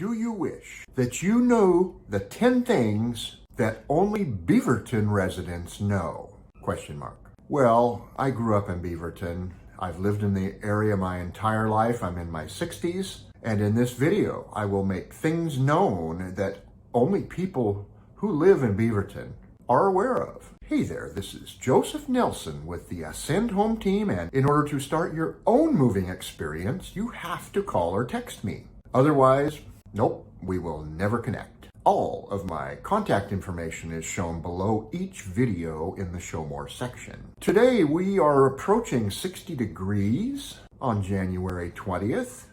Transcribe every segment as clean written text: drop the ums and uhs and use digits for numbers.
Do you wish that you knew the 10 things that only Beaverton residents know? Question mark. Well, I grew up in Beaverton. I've lived in the area my entire life. I'm in my 60s. And in this video, I will make things known that only people who live in Beaverton are aware of. Hey there, this is Joseph Nelson with the Ascend Home team, and in order to start your own moving experience, you have to call or text me. Otherwise, nope, we will never connect. All of my contact information is shown below each video in the Show More section. Today we are approaching 60 degrees on January 20th.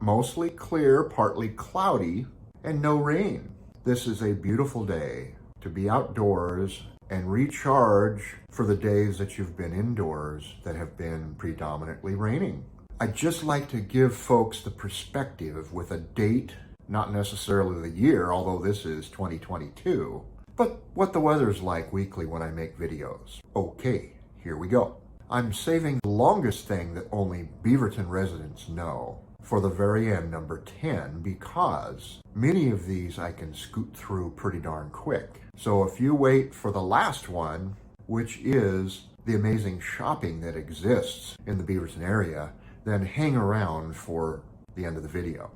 Mostly clear, partly cloudy, and no rain. This is a beautiful day to be outdoors and recharge for the days that you've been indoors that have been predominantly raining. I'd just like to give folks the perspective with a date, not necessarily the year, although this is 2022, but what the weather's like weekly when I make videos. Okay, here we go. I'm saving the longest thing that only Beaverton residents know for the very end, number 10, because many of these I can scoot through pretty darn quick. So if you wait for the last one, which is the amazing shopping that exists in the Beaverton area, then hang around for the end of the video.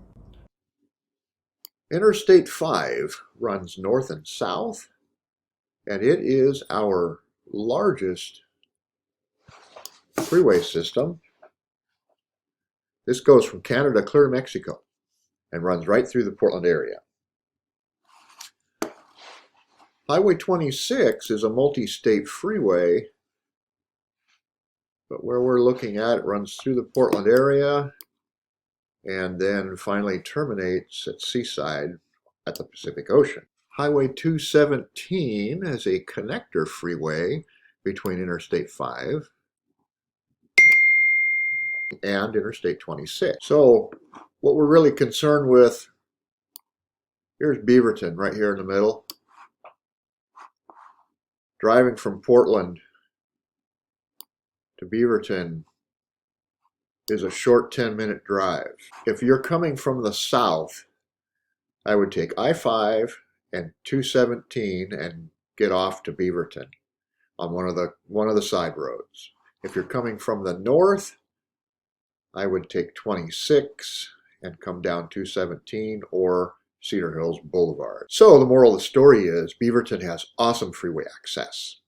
Interstate 5 runs north and south, and it is our largest freeway system. This goes from Canada clear to Mexico and runs right through the Portland area. Highway 26 is a multi-state freeway, but where we're looking at, it runs through the Portland area and then finally terminates at Seaside at the Pacific Ocean. Highway 217 is a connector freeway between Interstate 5 and Interstate 26. So what we're really concerned with, here's Beaverton right here in the middle. Driving from Portland to Beaverton is a short 10-minute drive. If you're coming from the south, I would take I-5 and 217 and get off to Beaverton on one of the side roads. If you're coming from the north, I would take 26 and come down 217 or Cedar Hills Boulevard. So the moral of the story is Beaverton has awesome freeway access.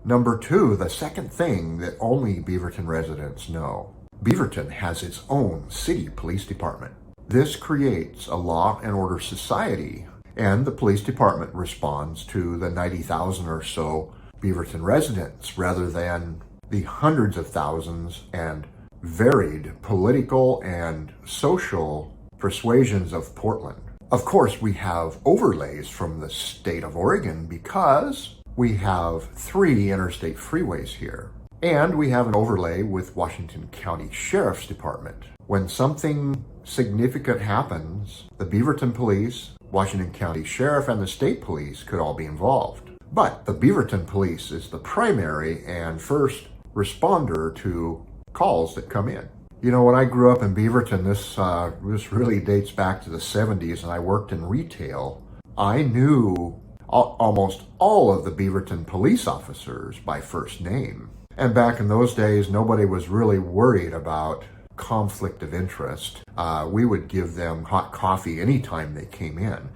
Number 2, the second thing that only Beaverton residents know. Beaverton has its own city police department. This creates a law and order society, and the police department responds to the 90,000 or so Beaverton residents rather than the hundreds of thousands and varied political and social persuasions of Portland. Of course, we have overlays from the state of Oregon because we have 3 interstate freeways here. And we have an overlay with Washington County Sheriff's Department. When something significant happens, the Beaverton Police, Washington County Sheriff, and the state police could all be involved. But the Beaverton Police is the primary and first responder to calls that come in. You know, when I grew up in Beaverton, this really dates back to the 70s, and I worked in retail. I knew almost all of the Beaverton police officers by first name. And back in those days, nobody was really worried about conflict of interest. We would give them hot coffee anytime they came in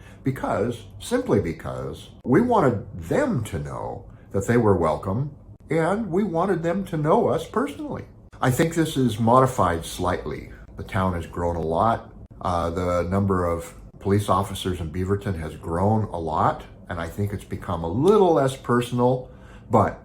simply because we wanted them to know that they were welcome, and we wanted them to know us personally. I think this is modified slightly. The town has grown a lot. The number of police officers in Beaverton has grown a lot, and I think it's become a little less personal, but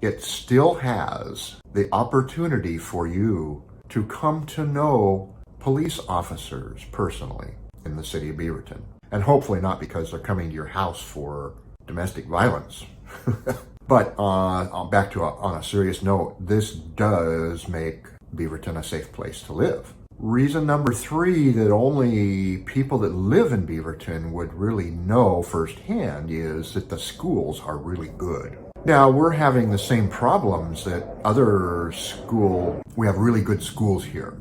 it still has the opportunity for you to come to know police officers personally in the city of Beaverton. And hopefully not because they're coming to your house for domestic violence. But back to on a serious note, this does make Beaverton a safe place to live. Reason number 3 that only people that live in Beaverton would really know firsthand is that the schools are really good. Now, we're having the same problems that we have really good schools here.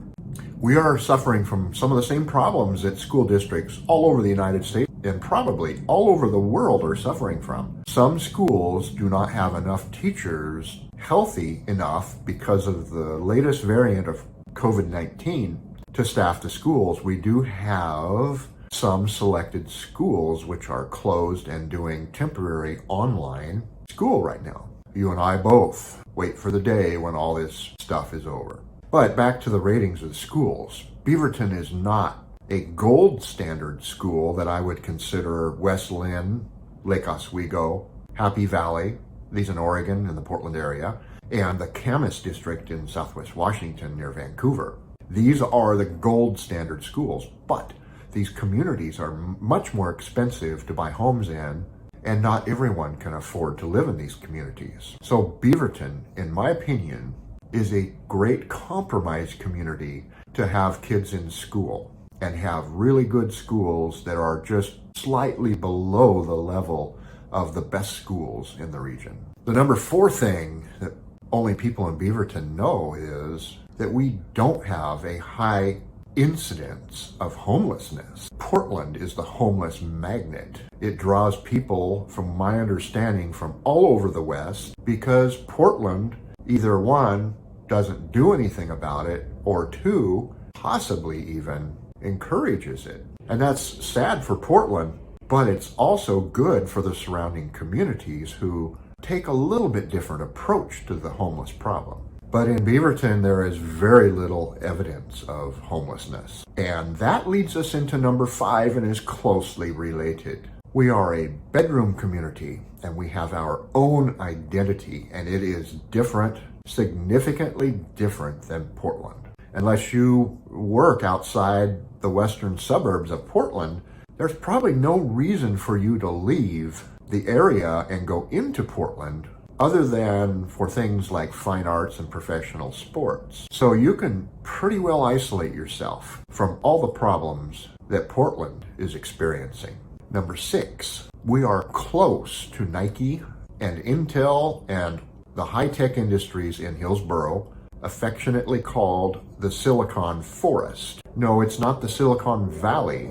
We are suffering from some of the same problems that school districts all over the United States and probably all over the world are suffering from. Some schools do not have enough teachers healthy enough because of the latest variant of COVID-19 to staff the schools. We do have some selected schools which are closed and doing temporary online school right now. You and I both wait for the day when all this stuff is over. But back to the ratings of the schools. Beaverton is not a gold standard school that I would consider West Lynn, Lake Oswego, Happy Valley, these in Oregon and the Portland area, and the Camas district in Southwest Washington near Vancouver. These are the gold standard schools, but these communities are much more expensive to buy homes in, and not everyone can afford to live in these communities. So Beaverton, in my opinion, is a great compromise community to have kids in school and have really good schools that are just slightly below the level of the best schools in the region. The number 4 thing that only people in Beaverton know is that we don't have a high incidence of homelessness. Portland is the homeless magnet. It draws people, from my understanding, from all over the West because Portland, either 1, doesn't do anything about it, or 2, possibly even encourages it. And that's sad for Portland, but it's also good for the surrounding communities who take a little bit different approach to the homeless problem. But in Beaverton, there is very little evidence of homelessness. And that leads us into number 5 and is closely related. We are a bedroom community and we have our own identity, and it is different, significantly different than Portland. Unless you work outside the western suburbs of Portland, there's probably no reason for you to leave the area and go into Portland other than for things like fine arts and professional sports. So you can pretty well isolate yourself from all the problems that Portland is experiencing. Number 6, we are close to Nike and Intel and the high-tech industries in Hillsboro, affectionately called the Silicon Forest. No, it's not the Silicon Valley.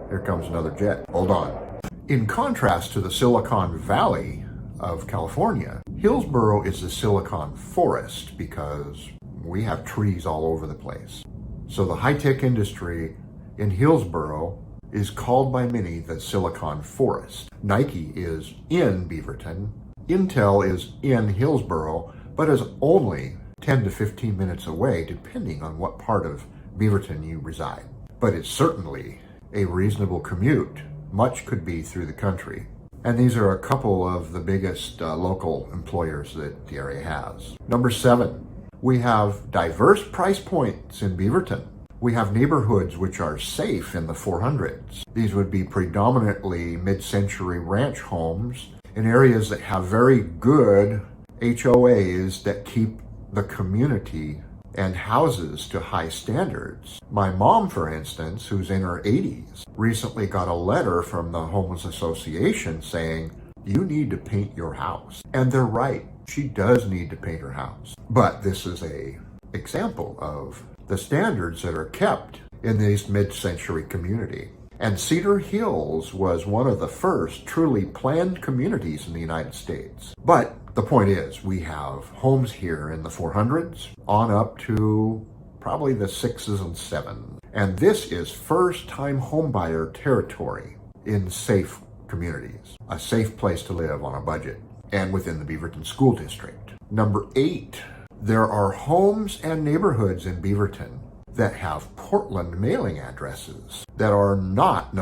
Here comes another jet. Hold on. In contrast to the Silicon Valley of California, Hillsboro is the Silicon Forest because we have trees all over the place. So the high-tech industry in Hillsboro is called by many the Silicon Forest. Nike is in Beaverton. Intel is in Hillsboro, but is only 10 to 15 minutes away, depending on what part of Beaverton you reside. But it's certainly a reasonable commute. Much could be through the country. And these are a couple of the biggest local employers that the area has. Number 7, we have diverse price points in Beaverton. We have neighborhoods which are safe in the 400s. These would be predominantly mid-century ranch homes in areas that have very good HOAs that keep the community and houses to high standards. My mom, for instance, who's in her 80s, recently got a letter from the Homeless Association saying, you need to paint your house. And they're right, she does need to paint her house. But this is an example of the standards that are kept in this mid-century community. And Cedar Hills was one of the first truly planned communities in the United States. But the point is, we have homes here in the 400s on up to probably the 6s and 7s. And this is first-time homebuyer territory in safe communities, a safe place to live on a budget, and within the Beaverton School District. Number 8, there are homes and neighborhoods in Beaverton that have Portland mailing addresses that are not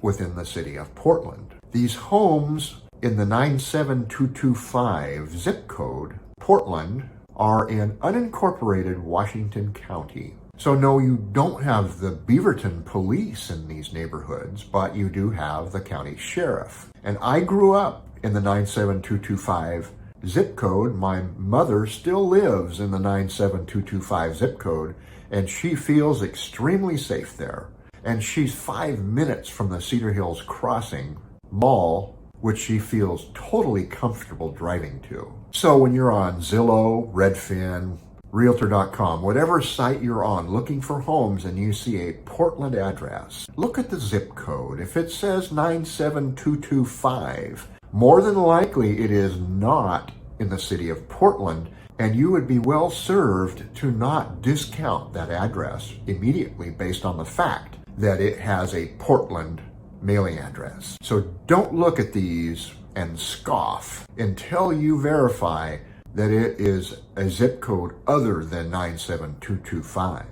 within the city of Portland. These homes in the 97225 zip code, Portland, are in unincorporated Washington County. So no, you don't have the Beaverton police in these neighborhoods, but you do have the county sheriff. And I grew up in the 97225 zip code. My mother still lives in the 97225 zip code, and she feels extremely safe there. And she's 5 minutes from the Cedar Hills Crossing Mall, which she feels totally comfortable driving to. So when you're on Zillow, Redfin, Realtor.com, whatever site you're on looking for homes and you see a Portland address, look at the zip code. If it says 97225, more than likely it is not in the city of Portland, and you would be well served to not discount that address immediately based on the fact that it has a Portland mailing address. So don't look at these and scoff until you verify that it is a zip code other than 97225.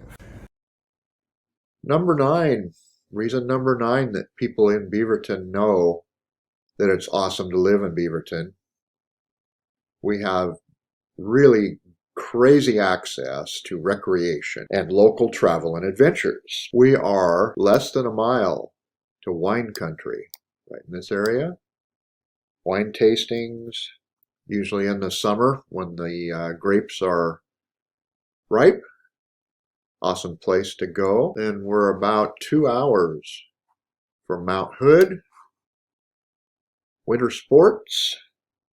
Reason number 9 that people in Beaverton know that it's awesome to live in Beaverton. We have really crazy access to recreation and local travel and adventures. We are less than a mile to wine country right in this area. Wine tastings, usually in the summer when the grapes are ripe. Awesome place to go. And we're about 2 hours from Mount Hood. Winter sports,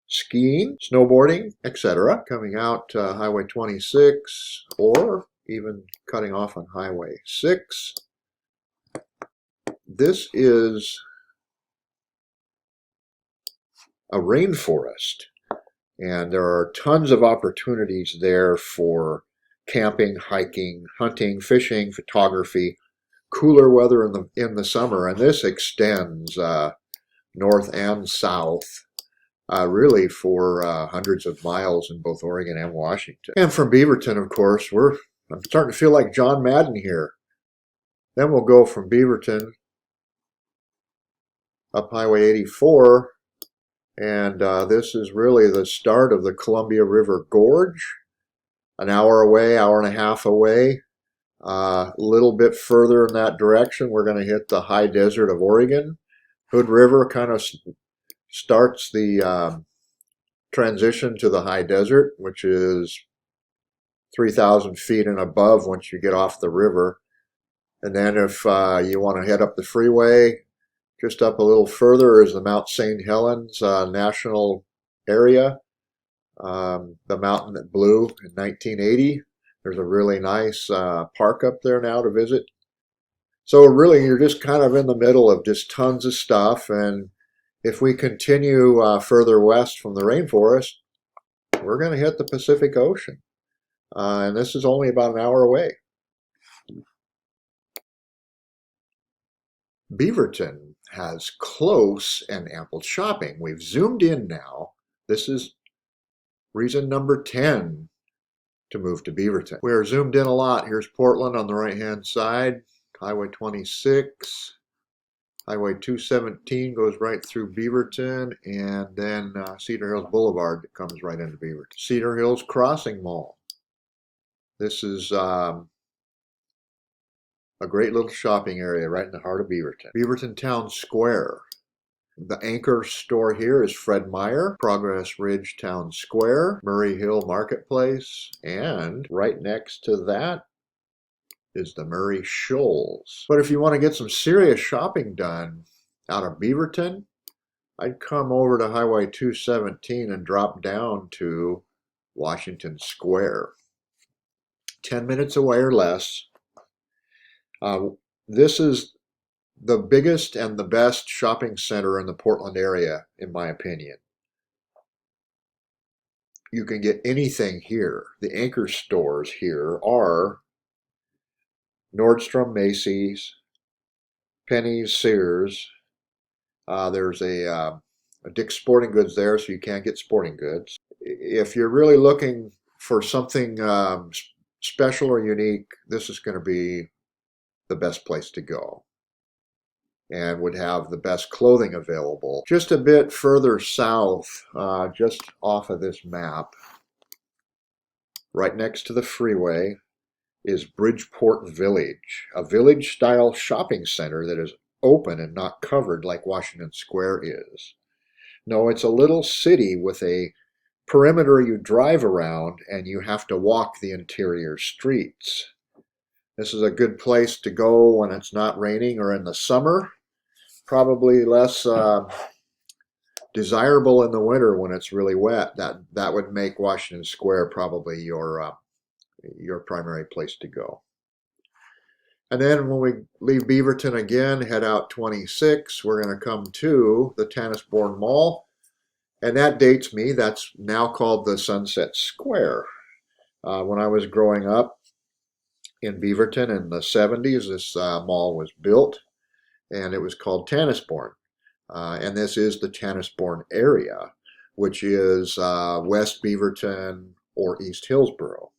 skiing, snowboarding, etc. Coming out Highway 26 or even cutting off on Highway 6. This is a rainforest. And there are tons of opportunities there for camping, hiking, hunting, fishing, photography, cooler weather in the summer. And this extends north and south, really for hundreds of miles in both Oregon and Washington. And from Beaverton, of course, I'm starting to feel like John Madden here. Then we'll go from Beaverton up Highway 84. And this is really the start of the Columbia River Gorge. An hour away, hour and a half away. A little bit further in that direction, we're going to hit the high desert of Oregon. Hood River kind of starts the transition to the high desert, which is 3,000 feet and above once you get off the river. And then if you want to head up the freeway, just up a little further is the Mount St. Helens National Area, the mountain that blew in 1980. There's a really nice park up there now to visit. So really, you're just kind of in the middle of just tons of stuff. And if we continue further west from the rainforest, we're going to hit the Pacific Ocean. And this is only about an hour away. Beaverton has close and ample shopping. We've zoomed in now. This is reason number 10 to move to Beaverton. We're zoomed in a lot. Here's Portland on the right-hand side, Highway 26. Highway 217 goes right through Beaverton, and then Cedar Hills Boulevard that comes right into Beaverton. Cedar Hills Crossing Mall. This is a great little shopping area right in the heart of Beaverton. Beaverton Town Square. The anchor store here is Fred Meyer, Progress Ridge Town Square, Murray Hill Marketplace, and right next to that is the Murray Shoals. But if you want to get some serious shopping done out of Beaverton, I'd come over to Highway 217 and drop down to Washington Square. 10 minutes away or less. This is the biggest and the best shopping center in the Portland area, in my opinion. You can get anything here. The anchor stores here are Nordstrom, Macy's, Penny's, Sears. There's a Dick's Sporting Goods there, so you can't get sporting goods. If you're really looking for something special or unique, this is going to be the best place to go, and would have the best clothing available. Just a bit further south, just off of this map, right next to the freeway, is Bridgeport Village, a village-style shopping center that is open and not covered like Washington Square is. No, it's a little city with a perimeter you drive around, and you have to walk the interior streets. This is a good place to go when it's not raining or in the summer. Probably less desirable in the winter when it's really wet. That would make Washington Square probably your your primary place to go. And then when we leave Beaverton again, head out 26, we're going to come to the Tannisbourne Mall. And that dates me. That's now called the Sunset Square. When I was growing up in Beaverton in the 70s, this mall was built, and it was called Tannisbourne. And this is the Tannisbourne area, which is West Beaverton or East Hillsboro.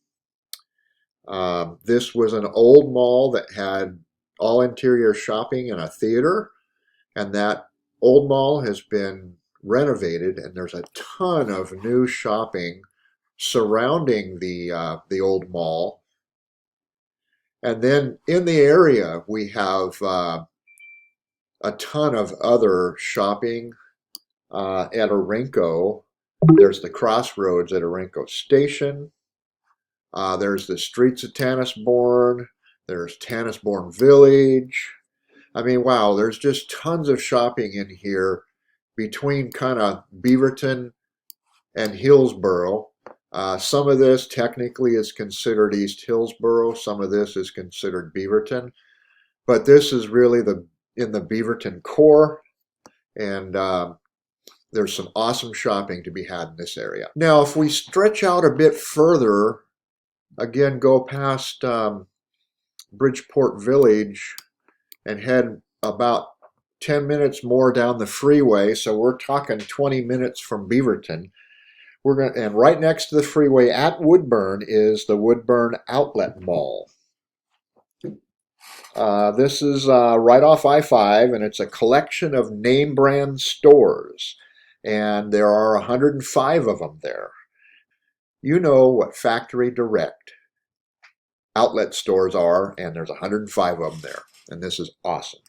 This was an old mall that had all interior shopping and a theater, and that old mall has been renovated, and there's a ton of new shopping surrounding the old mall. And then in the area we have a ton of other shopping at Orenco. There's the crossroads at Orenco Station. There's the streets of Tannisbourne. There's Tannisbourne Village. I mean, wow, there's just tons of shopping in here between kind of Beaverton and Hillsboro. Some of this technically is considered East Hillsboro. Some of this is considered Beaverton. But this is really in the Beaverton core. And there's some awesome shopping to be had in this area. Now, if we stretch out a bit further, again, go past Bridgeport Village and head about 10 minutes more down the freeway. So we're talking 20 minutes from Beaverton. And right next to the freeway at Woodburn is the Woodburn Outlet Mall. This is right off I-5, and it's a collection of name brand stores. And there are 105 of them there. You know what factory direct outlet stores are, and there's 105 of them there. And this is awesome.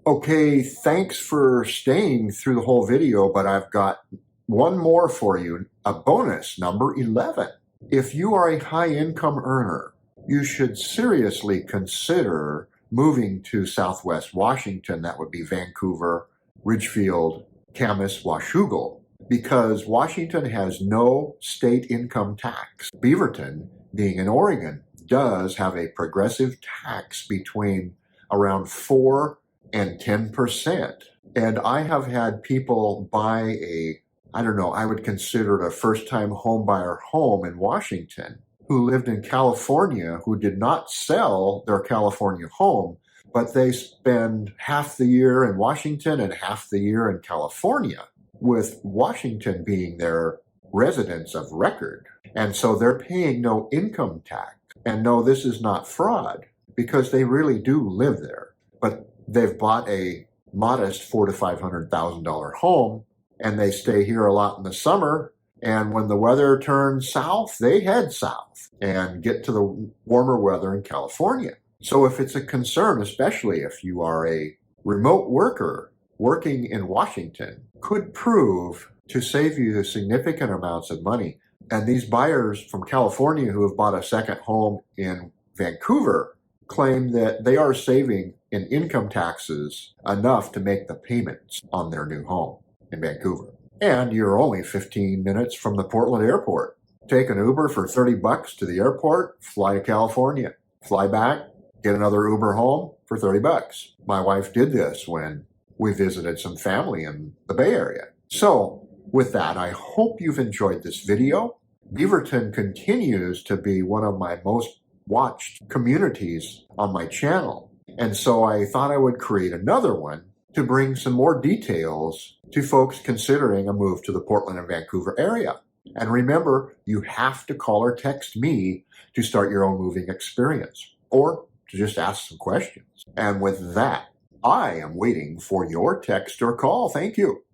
Okay, thanks for staying through the whole video, but I've got one more for you, a bonus, number 11. If you are a high-income earner, you should seriously consider moving to Southwest Washington. That would be Vancouver, Ridgefield, Camas, Washougal, because Washington has no state income tax. Beaverton, being in Oregon, does have a progressive tax between around 4 and 10%. And I have had people buy I would consider it a first-time home buyer home in Washington who lived in California, who did not sell their California home, but they spend half the year in Washington and half the year in California, with Washington being their residence of record. And so they're paying no income tax. And no, this is not fraud, because they really do live there. But they've bought a modest $400,000 to $500,000 home, and they stay here a lot in the summer. And when the weather turns south, they head south and get to the warmer weather in California. So if it's a concern, especially if you are a remote worker working in Washington, could prove to save you significant amounts of money. And these buyers from California who have bought a second home in Vancouver claim that they are saving in income taxes enough to make the payments on their new home in Vancouver. And you're only 15 minutes from the Portland airport. Take an Uber for $30 to the airport, fly to California, fly back, get another Uber home for $30. My wife did this when we visited some family in the Bay Area. So with that, I hope you've enjoyed this video. Beaverton continues to be one of my most watched communities on my channel. And so I thought I would create another one to bring some more details to folks considering a move to the Portland and Vancouver area. And remember, you have to call or text me to start your own moving experience, or to just ask some questions. And with that, I am waiting for your text or call. Thank you.